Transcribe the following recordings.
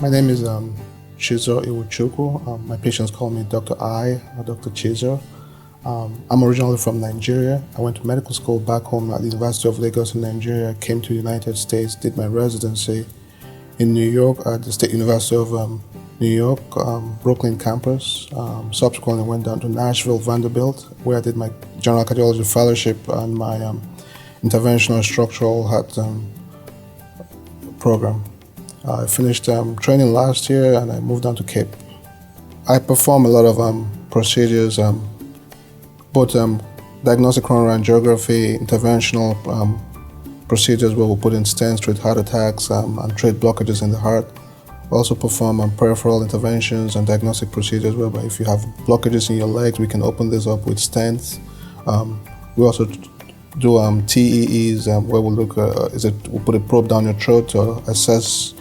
My name is Chizor Iwuchukwu. My patients call me Dr. I or Dr. Chizor. I'm originally from Nigeria. I went to medical school back home at the University of Lagos in Nigeria, came to the United States, did my residency in New York at the State University of New York, Brooklyn campus. Subsequently went down to Nashville, Vanderbilt, where I did my general cardiology fellowship and my interventional structural heart program. I finished training last year and I moved down to Cape. I perform a lot of procedures, both diagnostic coronary angiography, interventional procedures where we put in stents, treat heart attacks, and treat blockages in the heart. We also perform peripheral interventions and diagnostic procedures whereby if you have blockages in your legs, we can open this up with stents. We also do TEEs where we look, we put a probe down your throat to assess,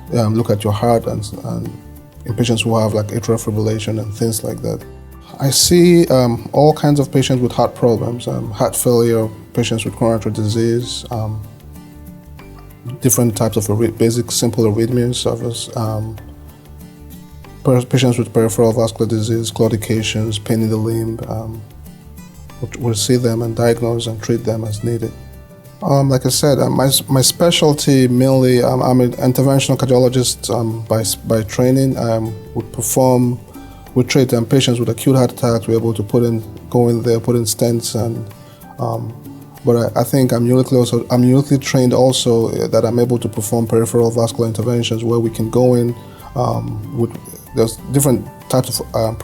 look at your heart and in patients who have like atrial fibrillation and things like that. I see all kinds of patients with heart problems, heart failure, patients with coronary artery disease, different types of basic simple arrhythmias, patients with peripheral vascular disease, claudications, pain in the limb. We'll see them and diagnose and treat them as needed. Like I said, my specialty mainly, I'm an interventional cardiologist by training. We treat patients with acute heart attacks. We're able to put in stents, but I think I'm uniquely trained also that I'm able to perform peripheral vascular interventions where we can go in there's different types of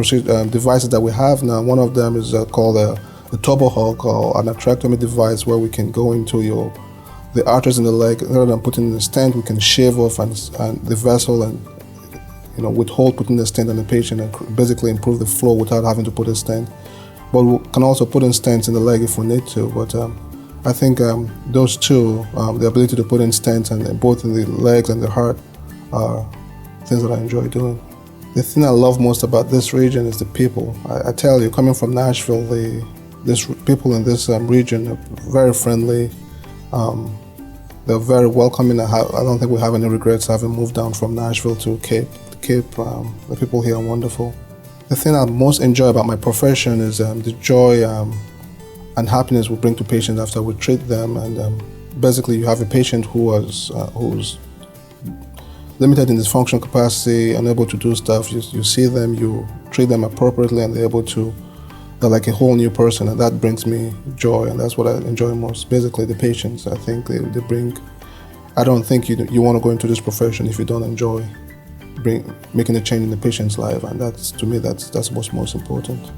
devices that we have now. One of them is called a turbo hawk or an atherectomy device where we can go into the arteries in the leg. Rather than putting in a stent, we can shave off and the vessel and withhold putting the stent on the patient and basically improve the flow without having to put a stent. But we can also put in stents in the leg if we need to. But I think those two, the ability to put in stents and both in the legs and the heart, are things that I enjoy doing. The thing I love most about this region is the people. I tell you, coming from Nashville, these people in this region are very friendly. They're very welcoming. I don't think we have any regrets having moved down from Nashville to Cape. The people here are wonderful. The thing I most enjoy about my profession is the joy and happiness we bring to patients after we treat them. And basically, you have a patient who's limited in his functional capacity, unable to do stuff. You see them, you treat them appropriately, and they're like a whole new person, and that brings me joy, and that's what I enjoy most. Basically, the patients, I think they bring. I don't think you want to go into this profession if you don't enjoy making a change in the patient's life, and to me that's what's most important.